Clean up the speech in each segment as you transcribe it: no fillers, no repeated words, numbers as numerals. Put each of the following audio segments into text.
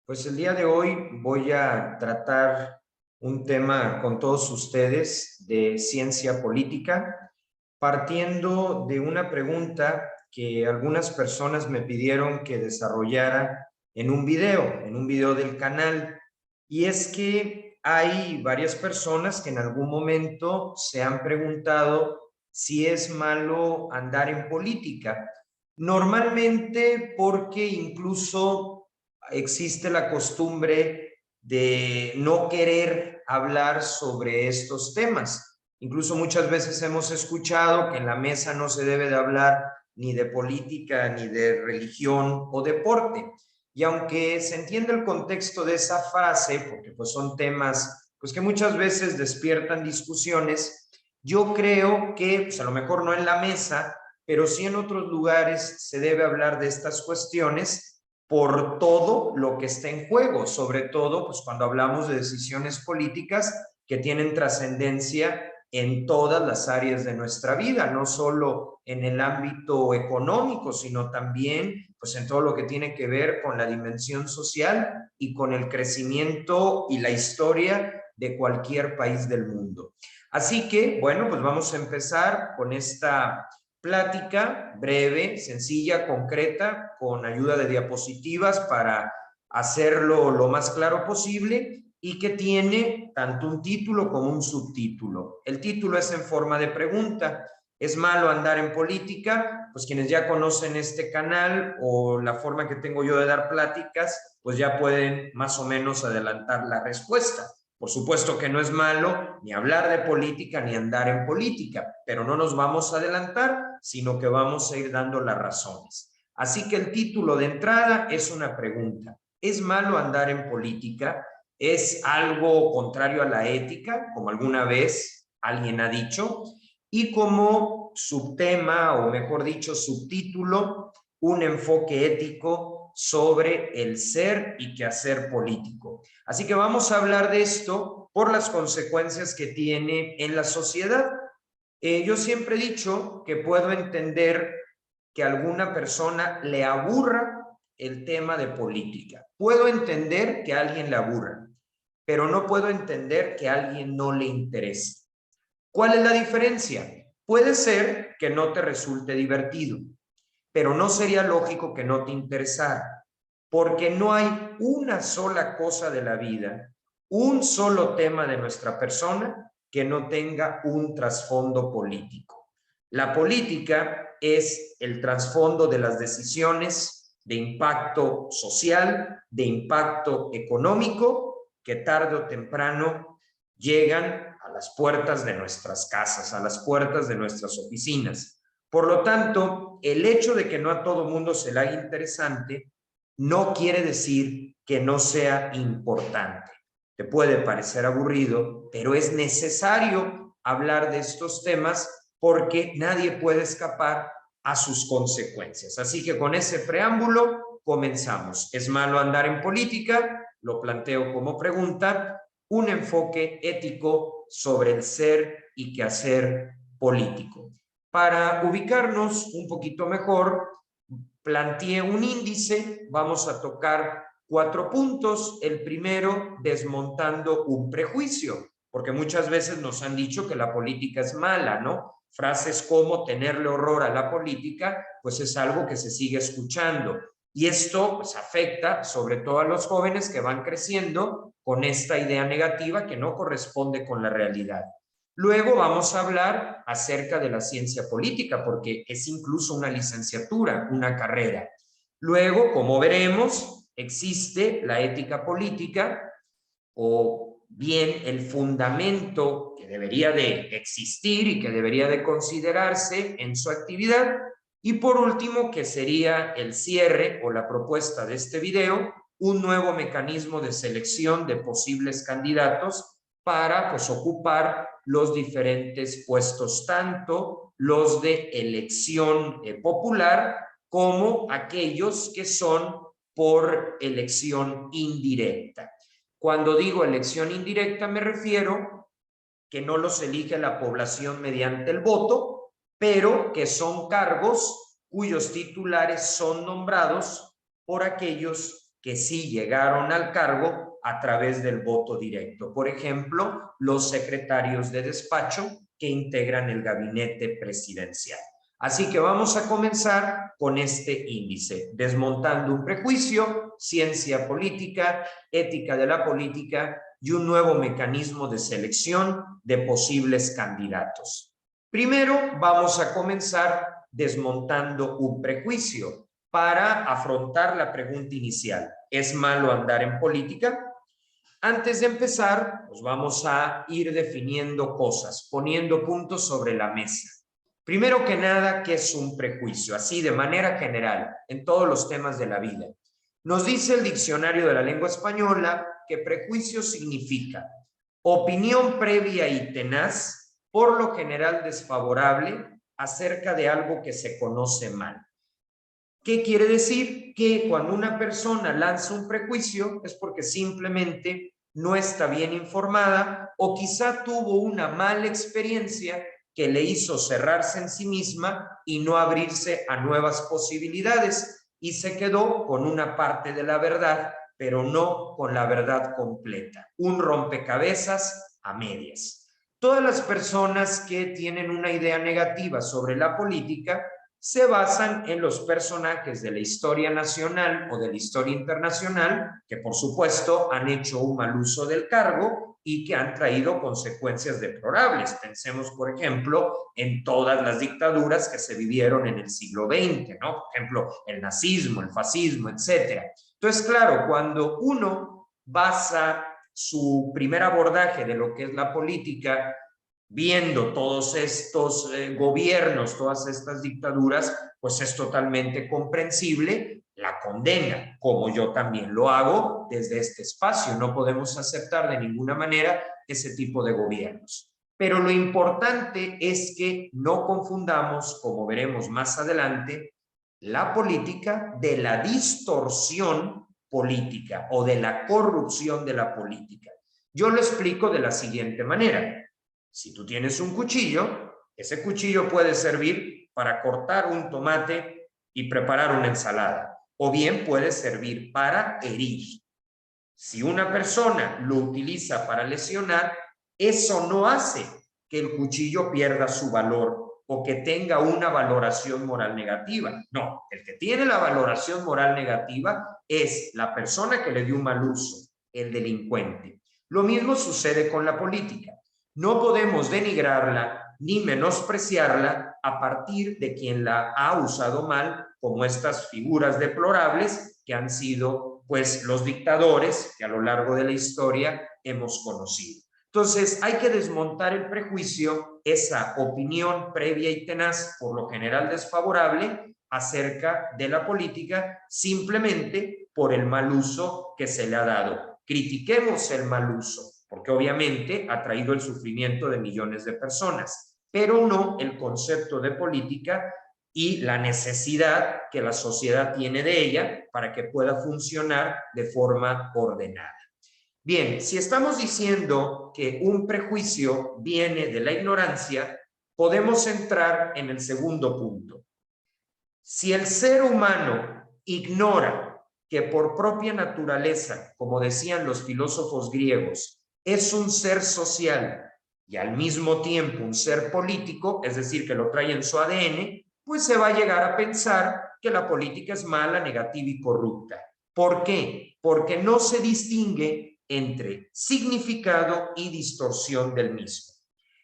Pues el día de hoy voy a tratar un tema con todos ustedes de ciencia política, partiendo de una pregunta que algunas personas me pidieron que desarrollara en un video del canal, y es que hay varias personas que en algún momento se han preguntado si es malo andar en política. Normalmente porque incluso existe la costumbre de no querer hablar sobre estos temas. Incluso muchas veces hemos escuchado que en la mesa no se debe de hablar ni de política, ni de religión o deporte. Y aunque se entiende el contexto de esa frase, porque pues son temas pues que muchas veces despiertan discusiones, yo creo que pues a lo mejor no en la mesa, pero sí en otros lugares se debe hablar de estas cuestiones por todo lo que está en juego, sobre todo pues cuando hablamos de decisiones políticas que tienen trascendencia en todas las áreas de nuestra vida, no solo en el ámbito económico, sino también pues en todo lo que tiene que ver con la dimensión social y con el crecimiento y la historia de cualquier país del mundo. Así que, bueno, pues vamos a empezar con esta plática breve, sencilla, concreta, con ayuda de diapositivas para hacerlo lo más claro posible y que tiene tanto un título como un subtítulo. El título es en forma de pregunta. ¿Es malo andar en política? Pues quienes ya conocen este canal o la forma que tengo yo de dar pláticas, pues ya pueden más o menos adelantar la respuesta. Por supuesto que no es malo ni hablar de política ni andar en política, pero no nos vamos a adelantar, sino que vamos a ir dando las razones. Así que el título de entrada es una pregunta. ¿Es malo andar en política? ¿Es algo contrario a la ética, como alguna vez alguien ha dicho? Y como subtema, o mejor dicho, subtítulo, un enfoque ético sobre el ser y quehacer político. Así que vamos a hablar de esto por las consecuencias que tiene en la sociedad. Yo siempre he dicho que puedo entender que a alguna persona le aburra el tema de política. Puedo entender que a alguien le aburra, pero no puedo entender que a alguien no le interese. ¿Cuál es la diferencia? Puede ser que no te resulte divertido, pero no sería lógico que no te interesara, porque no hay una sola cosa de la vida, un solo tema de nuestra persona que no tenga un trasfondo político. La política es el trasfondo de las decisiones de impacto social, de impacto económico, que tarde o temprano llegan a las puertas de nuestras casas, a las puertas de nuestras oficinas. Por lo tanto, el hecho de que no a todo mundo se le haga interesante no quiere decir que no sea importante. Te puede parecer aburrido, pero es necesario hablar de estos temas porque nadie puede escapar a sus consecuencias. Así que con ese preámbulo comenzamos. ¿Es malo andar en política? Lo planteo como pregunta. Un enfoque ético sobre el ser y quehacer político. Para ubicarnos un poquito mejor, planteé un índice, vamos a tocar 4 puntos. El primero, desmontando un prejuicio, porque muchas veces nos han dicho que la política es mala, ¿no? Frases como tenerle horror a la política, pues es algo que se sigue escuchando. Y esto pues afecta sobre todo a los jóvenes que van creciendo con esta idea negativa que no corresponde con la realidad. Luego vamos a hablar acerca de la ciencia política, porque es incluso una licenciatura, una carrera. Luego, como veremos, existe la ética política, o bien el fundamento que debería de existir y que debería de considerarse en su actividad. Y por último, que sería el cierre o la propuesta de este video, un nuevo mecanismo de selección de posibles candidatos para pues ocupar los diferentes puestos, tanto los de elección popular como aquellos que son por elección indirecta. Cuando digo elección indirecta me refiero que no los elige la población mediante el voto, pero que son cargos cuyos titulares son nombrados por aquellos que sí llegaron al cargo a través del voto directo. Por ejemplo, los secretarios de despacho que integran el gabinete presidencial. Así que vamos a comenzar con este índice, desmontando un prejuicio, ciencia política, ética de la política y un nuevo mecanismo de selección de posibles candidatos. Primero, vamos a comenzar desmontando un prejuicio para afrontar la pregunta inicial. ¿Es malo andar en política? Antes de empezar, pues vamos a ir definiendo cosas, poniendo puntos sobre la mesa. Primero que nada, ¿qué es un prejuicio? Así de manera general, en todos los temas de la vida. Nos dice el diccionario de la lengua española que prejuicio significa opinión previa y tenaz, por lo general desfavorable, acerca de algo que se conoce mal. ¿Qué quiere decir? Que cuando una persona lanza un prejuicio es porque simplemente no está bien informada o quizá tuvo una mala experiencia que le hizo cerrarse en sí misma y no abrirse a nuevas posibilidades y se quedó con una parte de la verdad, pero no con la verdad completa. Un rompecabezas a medias. Todas las personas que tienen una idea negativa sobre la política se basan en los personajes de la historia nacional o de la historia internacional que por supuesto han hecho un mal uso del cargo y que han traído consecuencias deplorables. Pensemos, por ejemplo, en todas las dictaduras que se vivieron en el siglo XX, ¿no? Por ejemplo, el nazismo, el fascismo, etcétera. Entonces, claro, cuando uno basa su primer abordaje de lo que es la política viendo todos estos gobiernos, todas estas dictaduras, pues es totalmente comprensible la condena, como yo también lo hago desde este espacio. No podemos aceptar de ninguna manera ese tipo de gobiernos. Pero lo importante es que no confundamos, como veremos más adelante, la política de la distorsión política o de la corrupción de la política. Yo lo explico de la siguiente manera. Si tú tienes un cuchillo, ese cuchillo puede servir para cortar un tomate y preparar una ensalada, o bien puede servir para herir. Si una persona lo utiliza para lesionar, eso no hace que el cuchillo pierda su valor o que tenga una valoración moral negativa. No, el que tiene la valoración moral negativa es la persona que le dio un mal uso, el delincuente. Lo mismo sucede con la política. No podemos denigrarla ni menospreciarla a partir de quien la ha usado mal, como estas figuras deplorables que han sido pues los dictadores que a lo largo de la historia hemos conocido. Entonces hay que desmontar el prejuicio, esa opinión previa y tenaz, por lo general desfavorable, acerca de la política simplemente por el mal uso que se le ha dado. Critiquemos el mal uso, porque obviamente ha traído el sufrimiento de millones de personas, pero no el concepto de política y la necesidad que la sociedad tiene de ella para que pueda funcionar de forma ordenada. Bien, si estamos diciendo que un prejuicio viene de la ignorancia, podemos entrar en el segundo punto. Si el ser humano ignora que por propia naturaleza, como decían los filósofos griegos, es un ser social y al mismo tiempo un ser político, es decir, que lo trae en su ADN, pues se va a llegar a pensar que la política es mala, negativa y corrupta. ¿Por qué? Porque no se distingue entre significado y distorsión del mismo.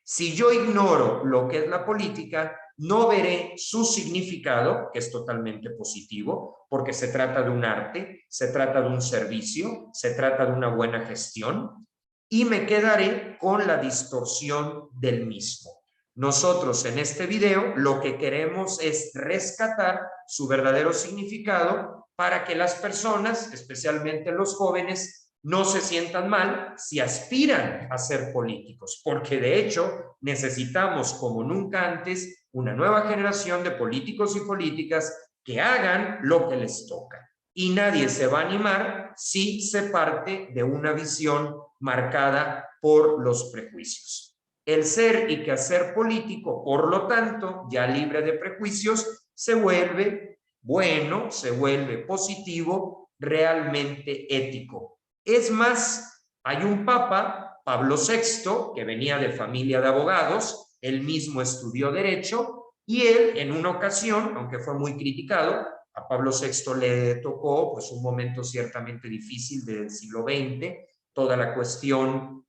Si yo ignoro lo que es la política, no veré su significado, que es totalmente positivo, porque se trata de un arte, se trata de un servicio, se trata de una buena gestión, y me quedaré con la distorsión del mismo. Nosotros en este video lo que queremos es rescatar su verdadero significado para que las personas, especialmente los jóvenes, no se sientan mal si aspiran a ser políticos, porque de hecho necesitamos como nunca antes una nueva generación de políticos y políticas que hagan lo que les toca. Y nadie se va a animar si se parte de una visión marcada por los prejuicios. El ser y quehacer político, por lo tanto, ya libre de prejuicios, se vuelve bueno, se vuelve positivo realmente ético. Es más, hay un papa, Pablo VI, que venía de familia de abogados, él mismo estudió Derecho, y él en una ocasión, aunque fue muy criticado, a Pablo VI le tocó pues un momento ciertamente difícil del siglo XX, toda la cuestión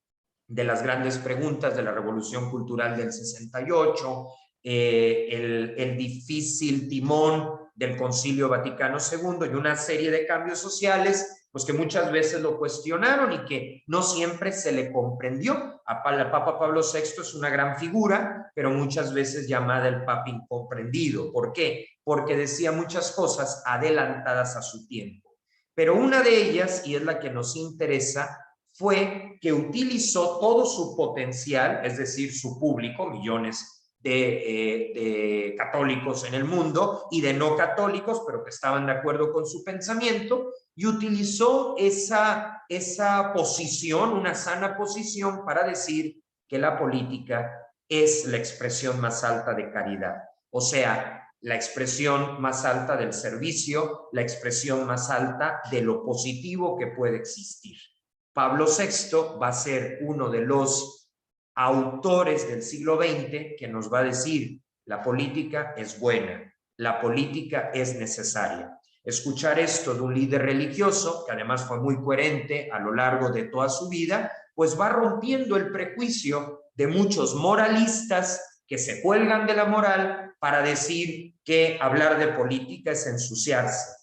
de las grandes preguntas de la Revolución Cultural del 68, el difícil timón del Concilio Vaticano II y una serie de cambios sociales, pues que muchas veces lo cuestionaron y que no siempre se le comprendió. El Papa Pablo VI es una gran figura, pero muchas veces llamada el Papa incomprendido. ¿Por qué? Porque decía muchas cosas adelantadas a su tiempo. Pero una de ellas, y es la que nos interesa, fue que utilizó todo su potencial, es decir, su público, millones de católicos en el mundo y de no católicos, pero que estaban de acuerdo con su pensamiento, y utilizó esa posición, una sana posición, para decir que la política es la expresión más alta de caridad. O sea, la expresión más alta del servicio, la expresión más alta de lo positivo que puede existir. Pablo VI va a ser uno de los autores del siglo XX que nos va a decir: la política es buena, la política es necesaria. Escuchar esto de un líder religioso, que además fue muy coherente a lo largo de toda su vida, pues va rompiendo el prejuicio de muchos moralistas que se cuelgan de la moral para decir que hablar de política es ensuciarse.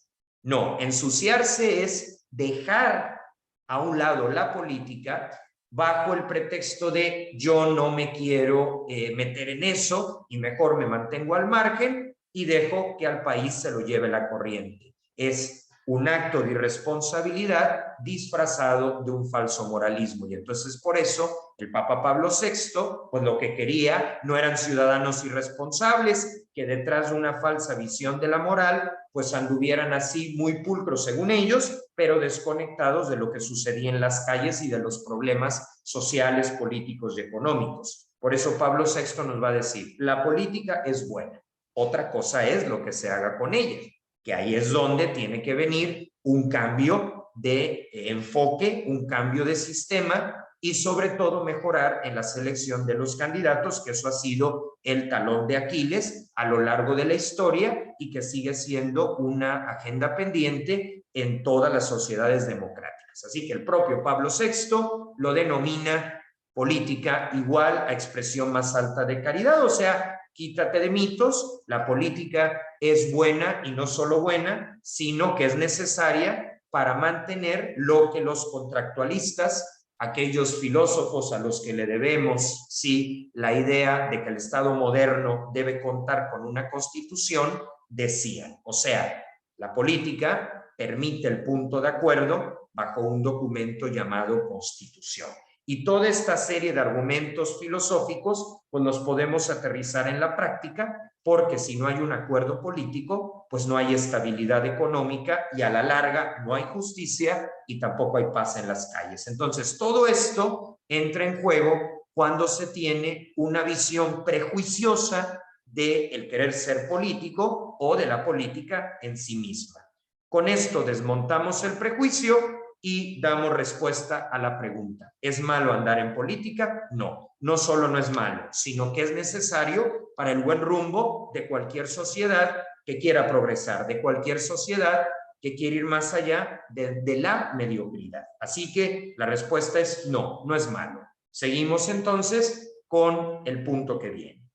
No, ensuciarse es dejar a un lado la política bajo el pretexto de yo no me quiero meter en eso y mejor me mantengo al margen y dejo que al país se lo lleve la corriente. Es un acto de irresponsabilidad disfrazado de un falso moralismo. Y entonces por eso el Papa Pablo VI, pues lo que quería no eran ciudadanos irresponsables que detrás de una falsa visión de la moral pues anduvieran así muy pulcros según ellos, pero desconectados de lo que sucedía en las calles y de los problemas sociales, políticos y económicos. Por eso Pablo VI nos va a decir: la política es buena, otra cosa es lo que se haga con ella, que ahí es donde tiene que venir un cambio de enfoque, un cambio de sistema y sobre todo mejorar en la selección de los candidatos, que eso ha sido el talón de Aquiles a lo largo de la historia y que sigue siendo una agenda pendiente en todas las sociedades democráticas. Así que el propio Pablo VI lo denomina política igual a expresión más alta de caridad, o sea, quítate de mitos, la política es buena y no solo buena, sino que es necesaria para mantener lo que los contractualistas, aquellos filósofos a los que le debemos, sí, la idea de que el Estado moderno debe contar con una constitución, decían. O sea, la política permite el punto de acuerdo bajo un documento llamado Constitución. Y toda esta serie de argumentos filosóficos pues los podemos aterrizar en la práctica, porque si no hay un acuerdo político, pues no hay estabilidad económica y a la larga no hay justicia y tampoco hay paz en las calles. Entonces, todo esto entra en juego cuando se tiene una visión prejuiciosa del querer ser político o de la política en sí misma. Con esto desmontamos el prejuicio y damos respuesta a la pregunta: ¿es malo andar en política? No, no solo no es malo, sino que es necesario para el buen rumbo de cualquier sociedad que quiera progresar, de cualquier sociedad que quiere ir más allá de la mediocridad. Así que la respuesta es no, no es malo. Seguimos entonces con el punto que viene.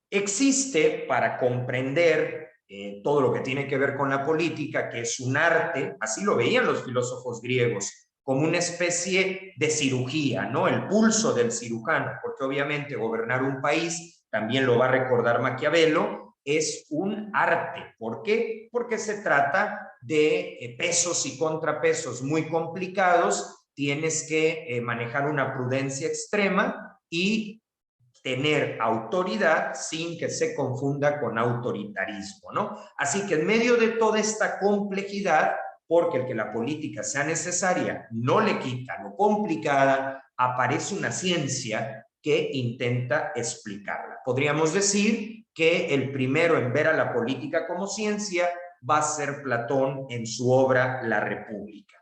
Existe, para comprender todo lo que tiene que ver con la política, que es un arte, así lo veían los filósofos griegos, como una especie de cirugía, ¿no? El pulso del cirujano, porque obviamente gobernar un país, también lo va a recordar Maquiavelo, es un arte. ¿Por qué? Porque se trata de pesos y contrapesos muy complicados, tienes que manejar una prudencia extrema y tener autoridad sin que se confunda con autoritarismo, ¿no? Así que en medio de toda esta complejidad, porque el que la política sea necesaria no le quita lo complicada, aparece una ciencia que intenta explicarla. Podríamos decir que el primero en ver a la política como ciencia va a ser Platón en su obra La República.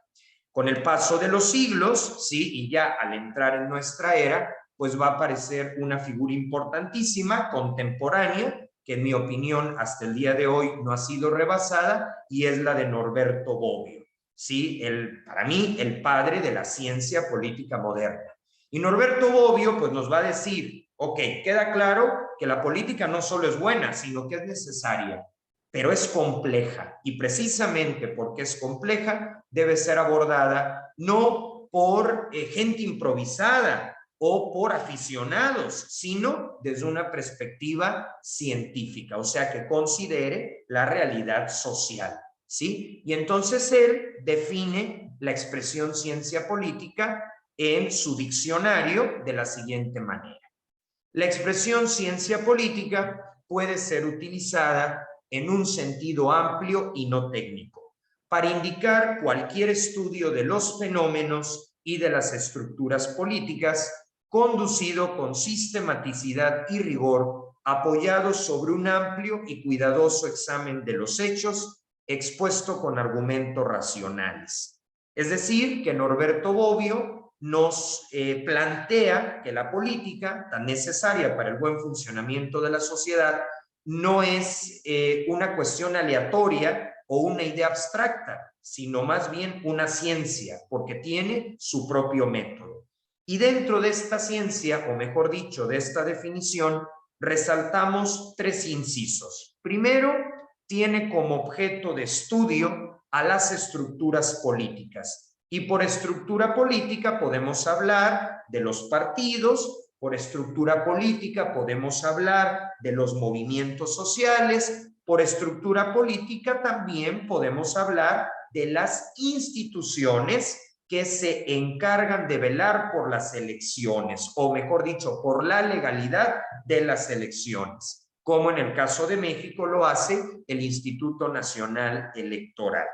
Con el paso de los siglos, ¿sí? Y ya al entrar en nuestra era, pues va a aparecer una figura importantísima, contemporánea, que en mi opinión hasta el día de hoy no ha sido rebasada, y es la de Norberto Bobbio, ¿sí? Para mí, el padre de la ciencia política moderna. Y Norberto Bobbio pues nos va a decir, ok, queda claro que la política no solo es buena, sino que es necesaria, pero es compleja, y precisamente porque es compleja debe ser abordada no por gente improvisada o por aficionados, sino desde una perspectiva científica, o sea, que considere la realidad social, ¿sí? Y entonces él define la expresión ciencia política en su diccionario de la siguiente manera. La expresión ciencia política puede ser utilizada en un sentido amplio y no técnico, para indicar cualquier estudio de los fenómenos y de las estructuras políticas conducido con sistematicidad y rigor, apoyado sobre un amplio y cuidadoso examen de los hechos, expuesto con argumentos racionales. Es decir, que Norberto Bobbio nos plantea que la política, tan necesaria para el buen funcionamiento de la sociedad, no es una cuestión aleatoria o una idea abstracta, sino más bien una ciencia, porque tiene su propio método. Y dentro de esta ciencia, o mejor dicho, de esta definición, resaltamos tres incisos. Primero, tiene como objeto de estudio a las estructuras políticas. Y por estructura política podemos hablar de los partidos, por estructura política podemos hablar de los movimientos sociales, por estructura política también podemos hablar de las instituciones que se encargan de velar por las elecciones, o mejor dicho, por la legalidad de las elecciones, como en el caso de México lo hace el Instituto Nacional Electoral,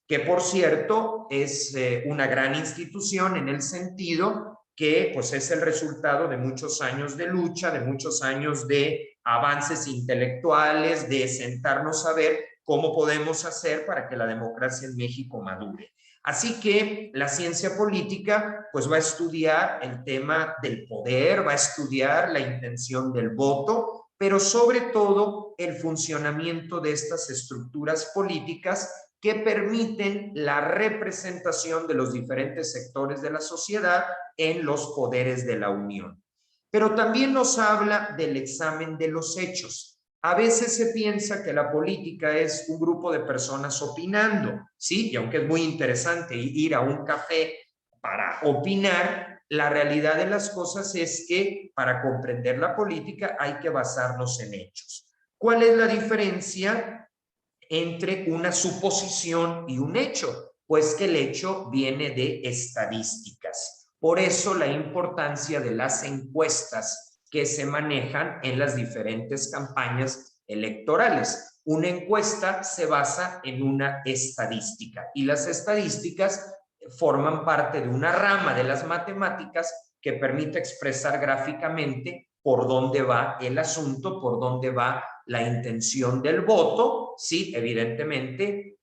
que por cierto es una gran institución en el sentido que pues es el resultado de muchos años de lucha, de muchos años de avances intelectuales, de sentarnos a ver cómo podemos hacer para que la democracia en México madure. Así que la ciencia política pues va a estudiar el tema del poder, va a estudiar la intención del voto, pero sobre todo el funcionamiento de estas estructuras políticas que permiten la representación de los diferentes sectores de la sociedad en los poderes de la Unión. Pero también nos habla del examen de los hechos. A veces se piensa que la política es un grupo de personas opinando, ¿sí? Y aunque es muy interesante ir a un café para opinar, la realidad de las cosas es que para comprender la política hay que basarnos en hechos. ¿Cuál es la diferencia entre una suposición y un hecho? Pues que el hecho viene de estadísticas. Por eso la importancia de las encuestas que se manejan en las diferentes campañas electorales. Una encuesta se basa en una estadística y las estadísticas forman parte de una rama de las matemáticas que permite expresar gráficamente por dónde va el asunto, por dónde va la intención del voto, sí, evidentemente,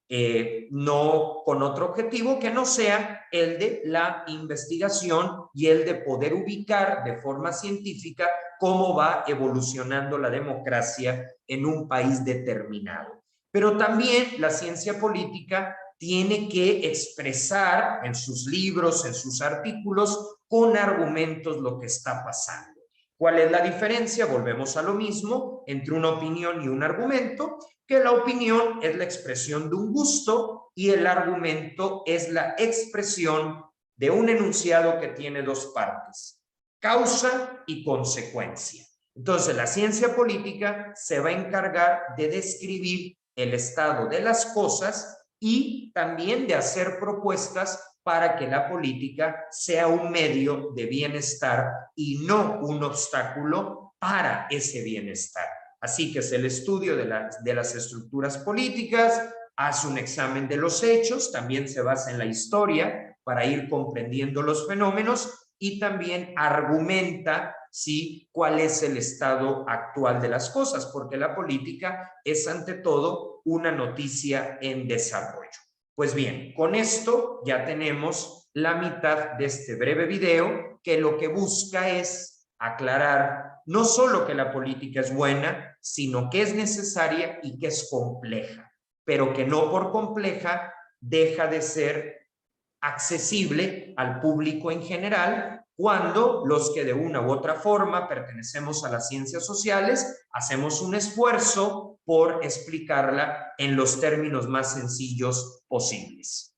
no con otro objetivo que no sea el de la investigación y el de poder ubicar de forma científica cómo va evolucionando la democracia en un país determinado. Pero también la ciencia política tiene que expresar en sus libros, en sus artículos, con argumentos lo que está pasando. ¿Cuál es la diferencia? Volvemos a lo mismo entre una opinión y un argumento, que la opinión es la expresión de un gusto y el argumento es la expresión de un enunciado que tiene dos partes, causa y consecuencia. Entonces, la ciencia política se va a encargar de describir el estado de las cosas y también de hacer propuestas para que la política sea un medio de bienestar y no un obstáculo para ese bienestar. Así que es el estudio de las estructuras políticas, hace un examen de los hechos, también se basa en la historia para ir comprendiendo los fenómenos y también argumenta, ¿sí?, cuál es el estado actual de las cosas, porque la política es ante todo una noticia en desarrollo. Pues bien, con esto ya tenemos la mitad de este breve video, que lo que busca es aclarar no solo que la política es buena, sino que es necesaria y que es compleja, pero que no por compleja deja de ser accesible al público en general, cuando los que de una u otra forma pertenecemos a las ciencias sociales hacemos un esfuerzo por explicarla en los términos más sencillos posibles.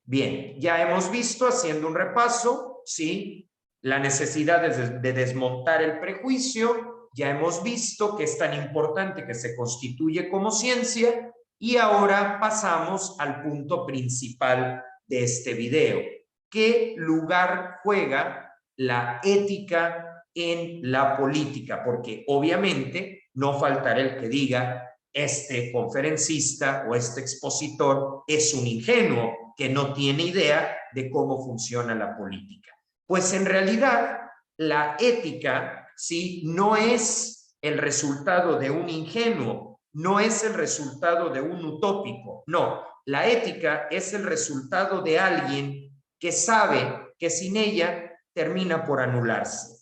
Bien, ya hemos visto, haciendo un repaso, ¿sí?, la necesidad de desmontar el prejuicio. Ya hemos visto que es tan importante que se constituye como ciencia, y ahora pasamos al punto principal de este video. ¿Qué lugar juega la ética en la política? Porque obviamente no faltará el que diga: este conferencista o este expositor es un ingenuo que no tiene idea de cómo funciona la política. Pues en realidad la ética, ¿sí?, no es el resultado de un ingenuo, no es el resultado de un utópico, no. La ética es el resultado de alguien que sabe que sin ella termina por anularse.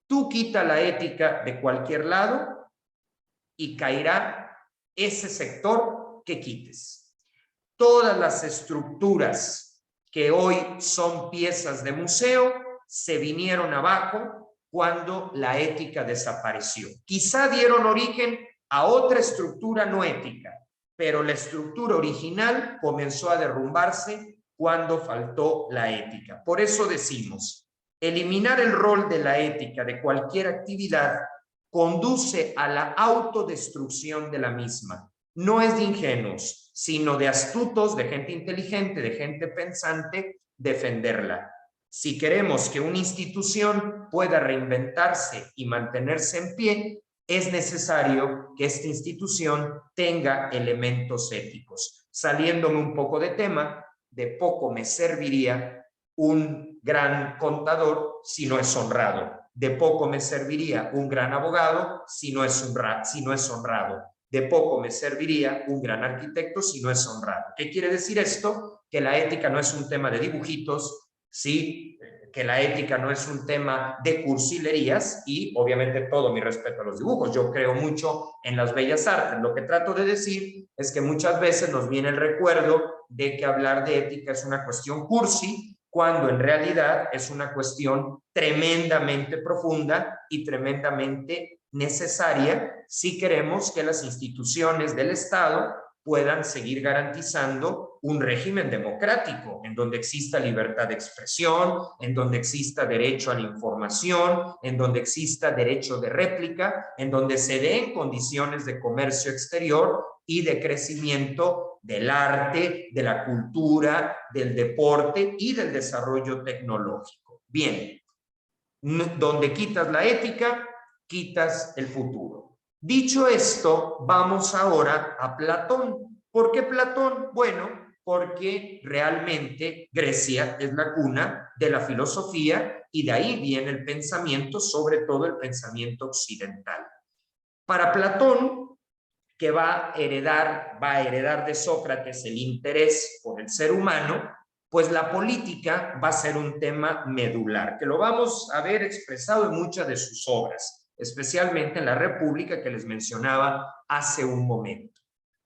Tú quita la ética de cualquier lado y caerá ese sector que quites. Todas las estructuras que hoy son piezas de museo se vinieron abajo cuando la ética desapareció. Quizá dieron origen a otra estructura no ética, pero la estructura original comenzó a derrumbarse cuando faltó la ética. Por eso decimos, eliminar el rol de la ética de cualquier actividad conduce a la autodestrucción de la misma. No es de ingenuos, sino de astutos, de gente inteligente, de gente pensante, defenderla. Si queremos que una institución pueda reinventarse y mantenerse en pie, es necesario que esta institución tenga elementos éticos. Saliéndome un poco de tema, de poco me serviría un gran contador si no es honrado. De poco me serviría un gran abogado si no es honrado. De poco me serviría un gran arquitecto si no es honrado. ¿Qué quiere decir esto? Que la ética no es un tema de dibujitos, ¿sí?, que la ética no es un tema de cursilerías, y obviamente todo mi respeto a los dibujos. Yo creo mucho en las bellas artes. Lo que trato de decir es que muchas veces nos viene el recuerdo de que hablar de ética es una cuestión cursi, cuando en realidad es una cuestión tremendamente profunda y tremendamente necesaria si queremos que las instituciones del Estado puedan seguir garantizando un régimen democrático en donde exista libertad de expresión, en donde exista derecho a la información, en donde exista derecho de réplica, en donde se den condiciones de comercio exterior y de crecimiento del arte, de la cultura, del deporte y del desarrollo tecnológico. Bien, donde quitas la ética, quitas el futuro. Dicho esto, vamos ahora a Platón. ¿Por qué Platón? Bueno, porque realmente Grecia es la cuna de la filosofía y de ahí viene el pensamiento, sobre todo el pensamiento occidental. Para Platón, que va a heredar de Sócrates el interés por el ser humano, pues la política va a ser un tema medular, que lo vamos a ver expresado en muchas de sus obras, especialmente en la República que les mencionaba hace un momento.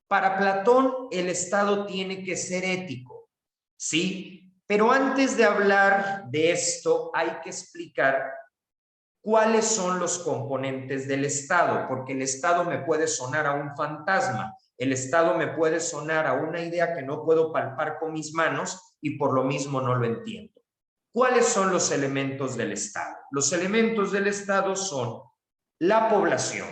Para Platón, el Estado tiene que ser ético, ¿sí? Pero antes de hablar de esto, hay que explicar cuáles son los componentes del Estado, porque el Estado me puede sonar a un fantasma, el Estado me puede sonar a una idea que no puedo palpar con mis manos y por lo mismo no lo entiendo. ¿Cuáles son los elementos del Estado? Los elementos del Estado son la población,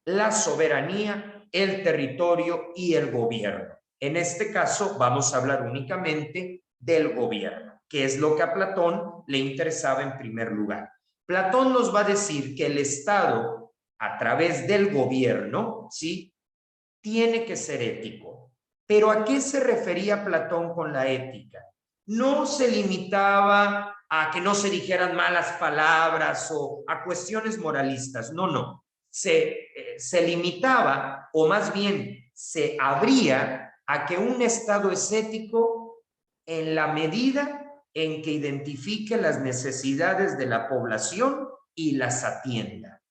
la soberanía, el territorio y el gobierno. En este caso vamos a hablar únicamente del gobierno, que es lo que a Platón le interesaba en primer lugar. Platón nos va a decir que el Estado, a través del gobierno, ¿sí?, tiene que ser ético. ¿Pero a qué se refería Platón con la ética? No se limitaba a que no se dijeran malas palabras o a cuestiones moralistas, no. Se limitaba, o más bien se abría a que un Estado es ético en la medida en que identifique las necesidades de la población y las atienda.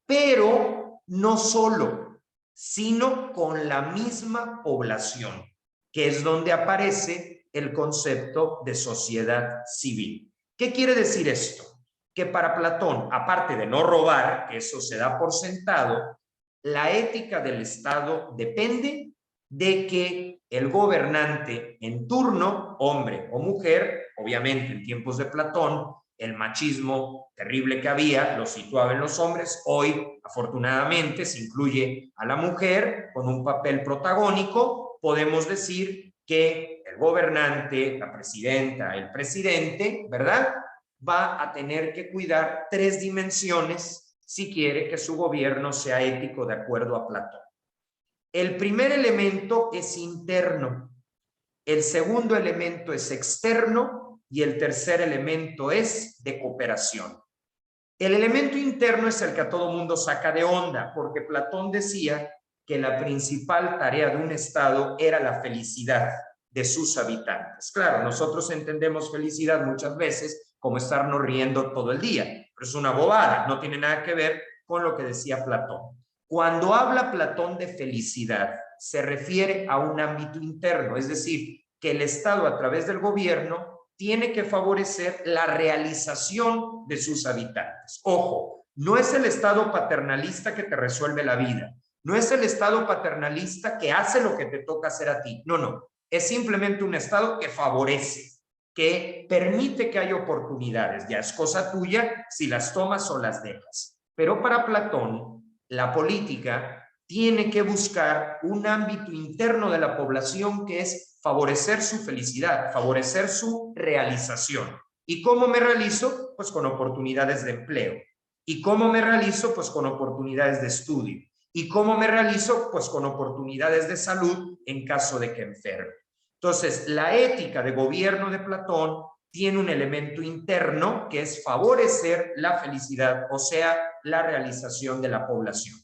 Pero no solo, sino con la misma población, que es donde aparece el concepto de sociedad civil. ¿Qué quiere decir esto? Que para Platón, aparte de no robar, que eso se da por sentado, la ética del Estado depende de que el gobernante en turno, hombre o mujer, obviamente en tiempos de Platón, el machismo terrible que había lo situaba en los hombres. Hoy, afortunadamente, se incluye a la mujer con un papel protagónico. Podemos decir que el gobernante, la presidenta, el presidente, ¿verdad?, va a tener que cuidar 3 dimensiones si quiere que su gobierno sea ético de acuerdo a Platón. El primer elemento es interno, el segundo elemento es externo y el tercer elemento es de cooperación. El elemento interno es el que a todo mundo saca de onda, porque Platón decía que la principal tarea de un Estado era la felicidad de sus habitantes. Claro, nosotros entendemos felicidad muchas veces como estarnos riendo todo el día, pero es una bobada, no tiene nada que ver con lo que decía Platón. Cuando habla Platón de felicidad, se refiere a un ámbito interno, es decir, que el Estado a través del gobierno tiene que favorecer la realización de sus habitantes. Ojo, no es el Estado paternalista que te resuelve la vida, no es el Estado paternalista que hace lo que te toca hacer a ti, no, es simplemente un Estado que favorece, que permite que haya oportunidades, ya es cosa tuya si las tomas o las dejas. Pero para Platón, la política tiene que buscar un ámbito interno de la población que es favorecer su felicidad, favorecer su realización. ¿Y cómo me realizo? Pues con oportunidades de empleo. ¿Y cómo me realizo? Pues con oportunidades de estudio. ¿Y cómo me realizo? Pues con oportunidades de salud en caso de que enferme. Entonces, la ética de gobierno de Platón tiene un elemento interno que es favorecer la felicidad, o sea, la realización de la población.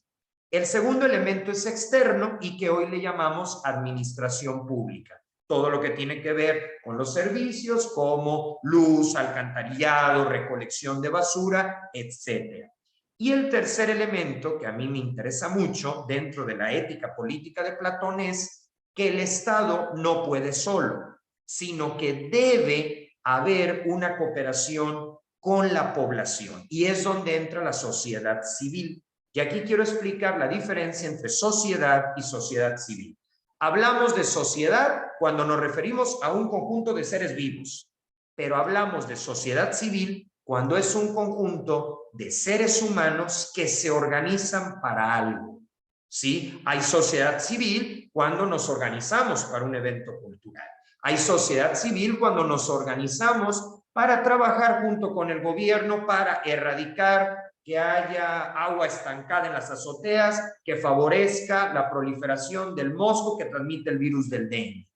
El segundo elemento es externo y que hoy le llamamos administración pública. Todo lo que tiene que ver con los servicios como luz, alcantarillado, recolección de basura, etc. Y el tercer elemento que a mí me interesa mucho dentro de la ética política de Platón es que el Estado no puede solo, sino que debe haber una cooperación con la población. Y es donde entra la sociedad civil. Y aquí quiero explicar la diferencia entre sociedad y sociedad civil. Hablamos de sociedad cuando nos referimos a un conjunto de seres vivos, pero hablamos de sociedad civil cuando es un conjunto de seres humanos que se organizan para algo. ¿Sí? Hay sociedad civil cuando nos organizamos para un evento cultural. Hay sociedad civil cuando nos organizamos para trabajar junto con el gobierno para erradicar que haya agua estancada en las azoteas, que favorezca la proliferación del mosco que transmite el virus del dengue.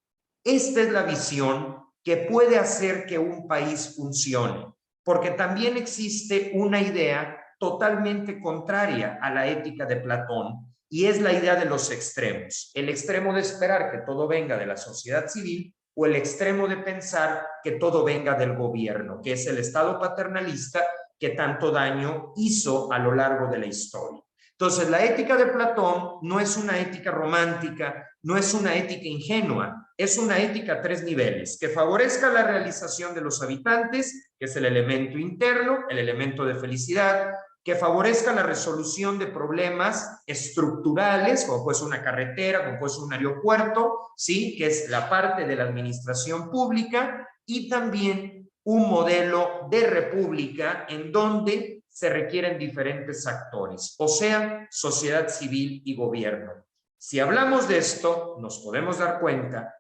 Esta es la visión que puede hacer que un país funcione, porque también existe una idea totalmente contraria a la ética de Platón, y es la idea de los extremos. El extremo de esperar que todo venga de la sociedad civil o el extremo de pensar que todo venga del gobierno, que es el Estado paternalista que tanto daño hizo a lo largo de la historia. Entonces, la ética de Platón no es una ética romántica, no es una ética ingenua, es una ética a 3 niveles, que favorezca la realización de los habitantes, que es el elemento interno, el elemento de felicidad, que favorezca la resolución de problemas estructurales, como puede ser una carretera, como puede ser un aeropuerto, ¿sí?, que es la parte de la administración pública, y también un modelo de república en donde se requieren diferentes actores, o sea, sociedad civil y gobierno. Si hablamos de esto, nos podemos dar cuenta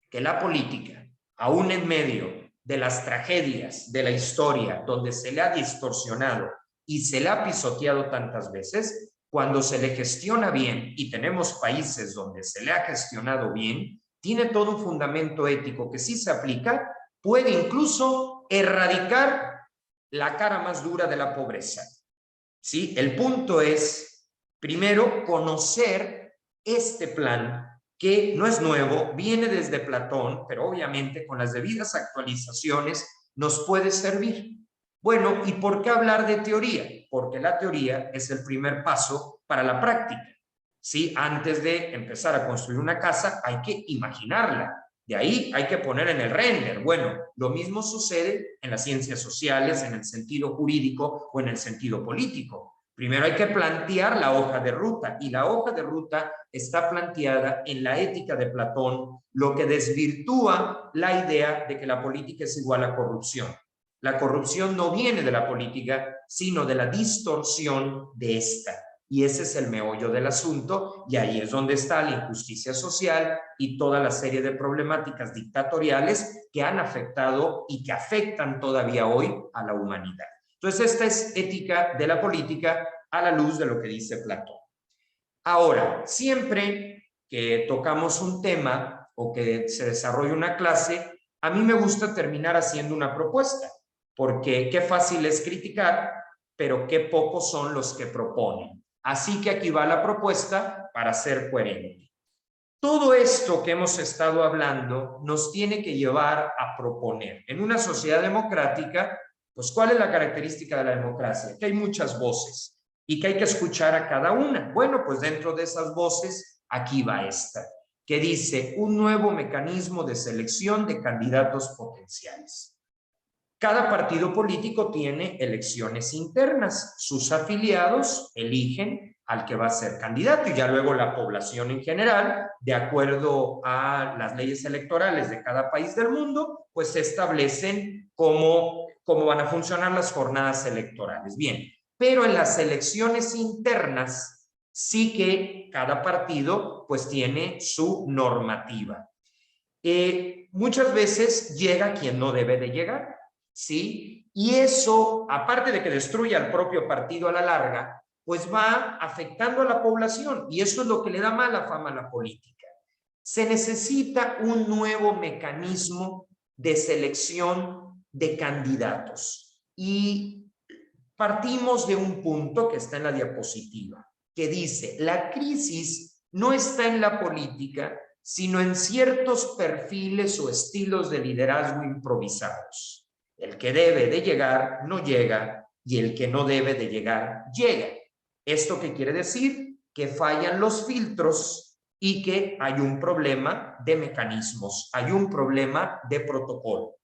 que la política, aún en medio de las tragedias de la historia, donde se le ha distorsionado y se le ha pisoteado tantas veces, cuando se le gestiona bien, y tenemos países donde se le ha gestionado bien, tiene todo un fundamento ético que, si se aplica, puede incluso erradicar la cara más dura de la pobreza. ¿Sí? El punto es, primero, conocer este plan, que no es nuevo, viene desde Platón, pero obviamente con las debidas actualizaciones nos puede servir. Bueno, ¿y por qué hablar de teoría? Porque la teoría es el primer paso para la práctica. ¿Sí? Antes de empezar a construir una casa hay que imaginarla. De ahí hay que poner en el render. Bueno, lo mismo sucede en las ciencias sociales, en el sentido jurídico o en el sentido político. Primero hay que plantear la hoja de ruta, y la hoja de ruta está planteada en la Ética de Platón, lo que desvirtúa la idea de que la política es igual a corrupción. La corrupción no viene de la política, sino de la distorsión de esta. Y ese es el meollo del asunto, y ahí es donde está la injusticia social y toda la serie de problemáticas dictatoriales que han afectado y que afectan todavía hoy a la humanidad. Entonces, esta es ética de la política a la luz de lo que dice Platón. Ahora, siempre que tocamos un tema o que se desarrolla una clase, a mí me gusta terminar haciendo una propuesta, porque qué fácil es criticar, pero qué pocos son los que proponen. Así que aquí va la propuesta para ser coherente. Todo esto que hemos estado hablando nos tiene que llevar a proponer. En una sociedad democrática, pues, ¿cuál es la característica de la democracia? Que hay muchas voces y que hay que escuchar a cada una. Bueno, pues dentro de esas voces, aquí va esta, que dice un nuevo mecanismo de selección de candidatos potenciales. Cada partido político tiene elecciones internas. Sus afiliados eligen al que va a ser candidato, y ya luego la población en general, de acuerdo a las leyes electorales de cada país del mundo, pues se establecen cómo van a funcionar las jornadas electorales. Bien, pero en las elecciones internas sí que cada partido pues tiene su normativa. Muchas veces llega quien no debe de llegar, ¿sí? Y eso, aparte de que destruye al propio partido a la larga, pues va afectando a la población, y eso es lo que le da mala fama a la política. Se necesita un nuevo mecanismo de selección de candidatos, y partimos de un punto que está en la diapositiva, que dice: la crisis no está en la política, sino en ciertos perfiles o estilos de liderazgo improvisados. El que debe de llegar no llega, y el que no debe de llegar llega. ¿Esto qué quiere decir? Que fallan los filtros y que hay un problema de mecanismos, hay un problema de protocolo.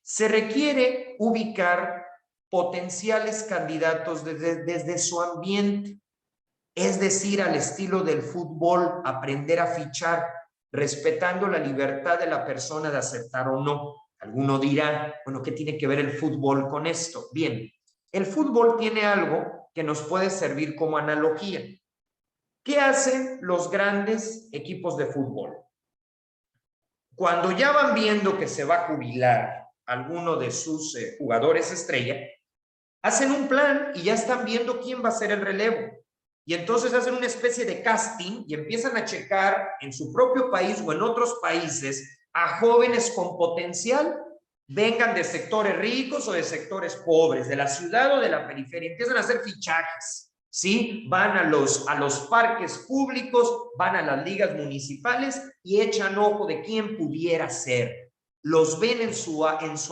Se requiere ubicar potenciales candidatos desde su ambiente, es decir, al estilo del fútbol, aprender a fichar, respetando la libertad de la persona de aceptar o no. Alguno dirá, bueno, ¿qué tiene que ver el fútbol con esto? Bien, el fútbol tiene algo que nos puede servir como analogía. ¿Qué hacen los grandes equipos de fútbol? Cuando ya van viendo que se va a jubilar alguno de sus jugadores estrella, hacen un plan y ya están viendo quién va a ser el relevo. Y entonces hacen una especie de casting y empiezan a checar en su propio país o en otros países a jóvenes con potencial, vengan de sectores ricos o de sectores pobres, de la ciudad o de la periferia. Empiezan a hacer fichajes, ¿sí? Van a los parques públicos, van a las ligas municipales y echan ojo de quién pudiera ser. Los ven en su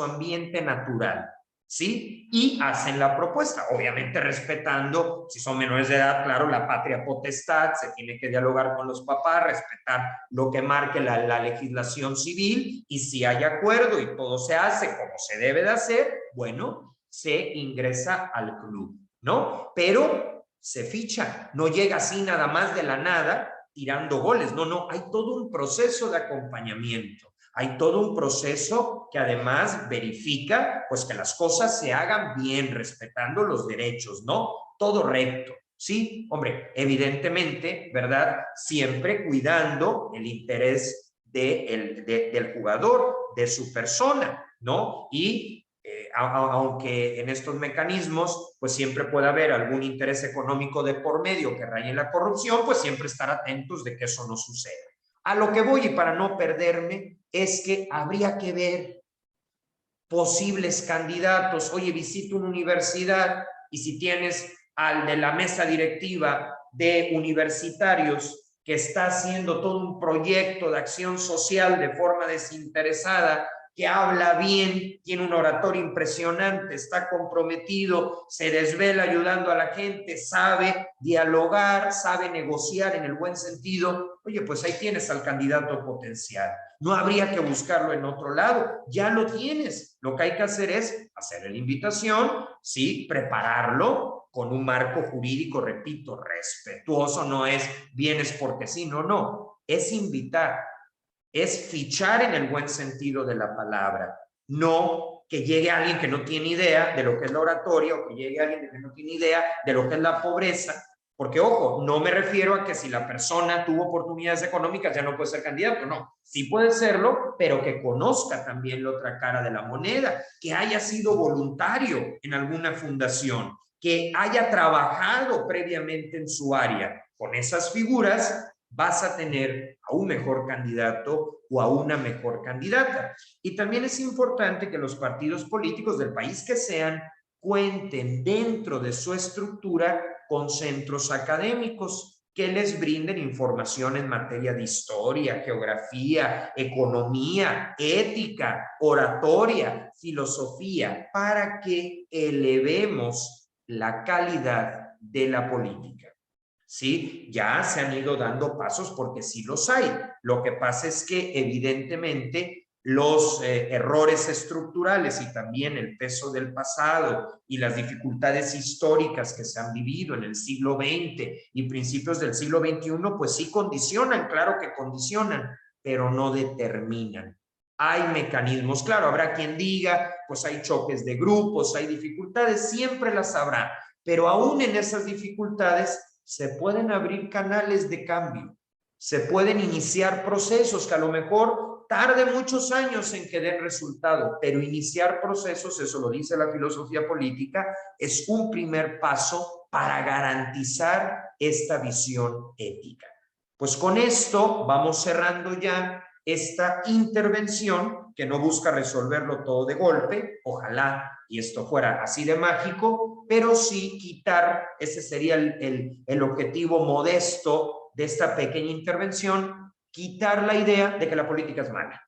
ambiente natural, ¿sí? Y hacen la propuesta, obviamente respetando, si son menores de edad, claro, la patria potestad, se tiene que dialogar con los papás, respetar lo que marque la legislación civil, y si hay acuerdo y todo se hace como se debe de hacer, bueno, se ingresa al club, ¿no? Pero se ficha, no llega así nada más de la nada tirando goles, no, hay todo un proceso de acompañamiento. Hay todo un proceso que además verifica pues que las cosas se hagan bien, respetando los derechos, ¿no? Todo recto, ¿sí? Hombre, evidentemente, ¿verdad? Siempre cuidando el interés del jugador, de su persona, ¿no? Y aunque en estos mecanismos pues siempre puede haber algún interés económico de por medio que raye en la corrupción, pues siempre estar atentos de que eso no suceda. A lo que voy, y para no perderme, es que habría que ver posibles candidatos. Oye, visito una universidad y si tienes al de la mesa directiva de universitarios que está haciendo todo un proyecto de acción social de forma desinteresada, que habla bien, tiene un oratorio impresionante, está comprometido, se desvela ayudando a la gente, sabe dialogar, sabe negociar en el buen sentido, oye, pues ahí tienes al candidato potencial. No habría que buscarlo en otro lado, ya lo tienes. Lo que hay que hacer es hacerle la invitación, sí, prepararlo con un marco jurídico, repito, respetuoso, no es vienes porque sí, no, es invitar, es fichar en el buen sentido de la palabra, no que llegue alguien que no tiene idea de lo que es la oratoria o que llegue alguien que no tiene idea de lo que es la pobreza, porque ojo, no me refiero a que si la persona tuvo oportunidades económicas ya no puede ser candidato, no, sí puede serlo, pero que conozca también la otra cara de la moneda, que haya sido voluntario en alguna fundación, que haya trabajado previamente en su área. Con esas figuras vas a tener a un mejor candidato o a una mejor candidata. Y también es importante que los partidos políticos del país que sean cuenten dentro de su estructura con centros académicos que les brinden información en materia de historia, geografía, economía, ética, oratoria, filosofía, para que elevemos la calidad de la política. Sí, ya se han ido dando pasos porque sí los hay. Lo que pasa es que evidentemente los errores estructurales y también el peso del pasado y las dificultades históricas que se han vivido en el siglo XX y principios del siglo XXI, pues sí condicionan, claro que condicionan, pero no determinan. Hay mecanismos, claro, habrá quien diga, pues hay choques de grupos, hay dificultades, siempre las habrá, pero aún en esas dificultades se pueden abrir canales de cambio, se pueden iniciar procesos que a lo mejor tarde muchos años en que den resultado, pero iniciar procesos, eso lo dice la filosofía política, es un primer paso para garantizar esta visión ética. Pues con esto vamos cerrando ya esta intervención que no busca resolverlo todo de golpe, ojalá y esto fuera así de mágico, pero sí quitar, ese sería el objetivo modesto de esta pequeña intervención, quitar la idea de que la política es mala.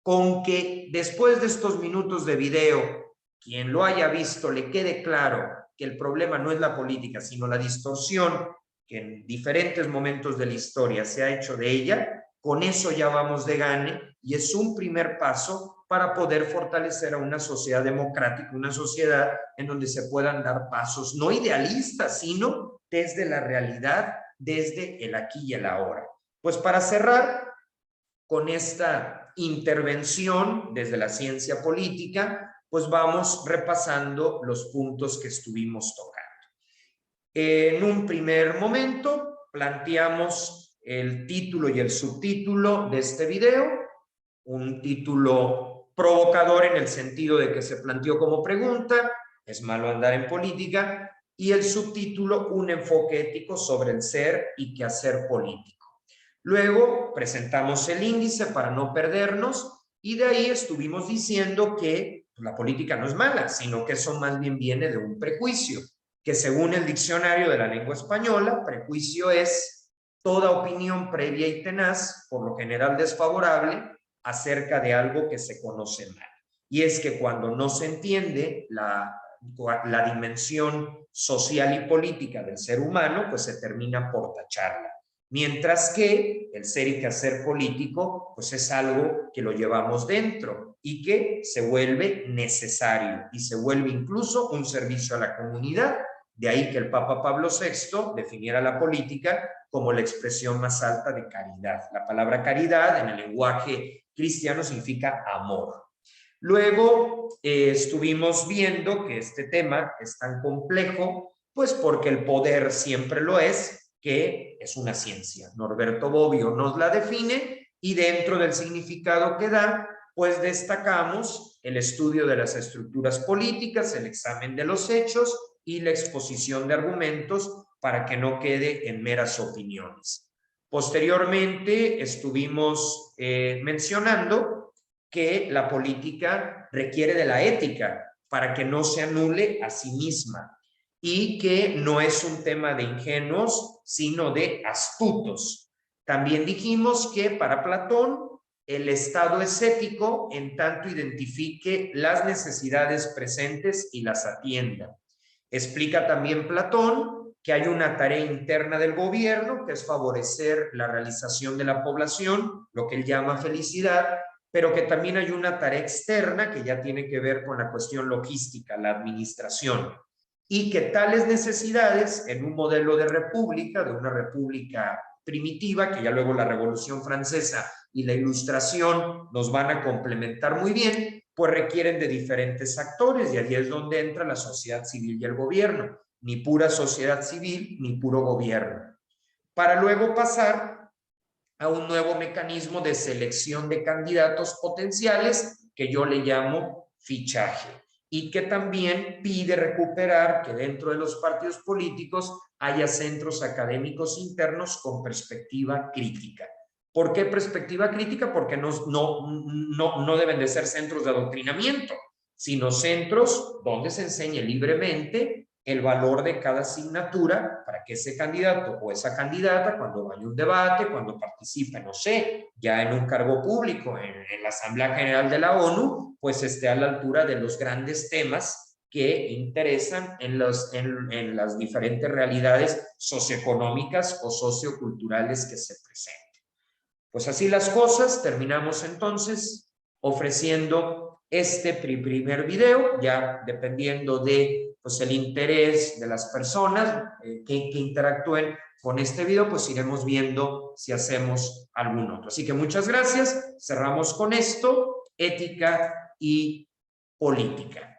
Con que después de estos minutos de video, quien lo haya visto le quede claro que el problema no es la política, sino la distorsión que en diferentes momentos de la historia se ha hecho de ella, con eso ya vamos de gane y es un primer paso para poder fortalecer a una sociedad democrática, una sociedad en donde se puedan dar pasos no idealistas, sino desde la realidad, desde el aquí y el ahora. Pues para cerrar con esta intervención desde la ciencia política, pues vamos repasando los puntos que estuvimos tocando. En un primer momento planteamos el título y el subtítulo de este video, un título provocador en el sentido de que se planteó como pregunta, ¿es malo andar en política? Y el subtítulo, un enfoque ético sobre el ser y quehacer político. Luego presentamos el índice para no perdernos y de ahí estuvimos diciendo que la política no es mala, sino que eso más bien viene de un prejuicio, que según el diccionario de la lengua española, prejuicio es toda opinión previa y tenaz, por lo general desfavorable, acerca de algo que se conoce mal. Y es que cuando no se entiende la dimensión social y política del ser humano, pues se termina por tacharla. Mientras que el ser y quehacer político, pues es algo que lo llevamos dentro y que se vuelve necesario y se vuelve incluso un servicio a la comunidad. De ahí que el Papa Pablo VI definiera la política como la expresión más alta de caridad. La palabra caridad en el lenguaje cristiano significa amor. Luego estuvimos viendo que este tema es tan complejo, pues porque el poder siempre lo es, que es una ciencia. Norberto Bobbio nos la define y dentro del significado que da, pues destacamos el estudio de las estructuras políticas, el examen de los hechos y la exposición de argumentos para que no quede en meras opiniones. Posteriormente estuvimos mencionando que la política requiere de la ética para que no se anule a sí misma y que no es un tema de ingenuos, sino de astutos. También dijimos que para Platón el Estado es ético en tanto identifique las necesidades presentes y las atienda. Explica también Platón que hay una tarea interna del gobierno, que es favorecer la realización de la población, lo que él llama felicidad, pero que también hay una tarea externa que ya tiene que ver con la cuestión logística, la administración, y que tales necesidades en un modelo de república, de una república primitiva, que ya luego la Revolución Francesa y la Ilustración nos van a complementar muy bien, pues requieren de diferentes actores, y ahí es donde entra la sociedad civil y el gobierno, ni pura sociedad civil ni puro gobierno, para luego pasar a un nuevo mecanismo de selección de candidatos potenciales que yo le llamo fichaje, y que también pide recuperar que dentro de los partidos políticos haya centros académicos internos con perspectiva crítica. ¿Por qué perspectiva crítica? Porque no deben de ser centros de adoctrinamiento, sino centros donde se enseñe libremente el valor de cada asignatura para que ese candidato o esa candidata, cuando vaya a un debate, cuando participe, no sé, ya en un cargo público, en la Asamblea General de la ONU, pues esté a la altura de los grandes temas que interesan en las diferentes realidades socioeconómicas o socioculturales que se presenten. Pues así las cosas, terminamos entonces ofreciendo este primer video, ya dependiendo de pues, el interés de las personas que interactúen con este video, pues iremos viendo si hacemos algún otro. Así que muchas gracias, cerramos con esto, ética y política.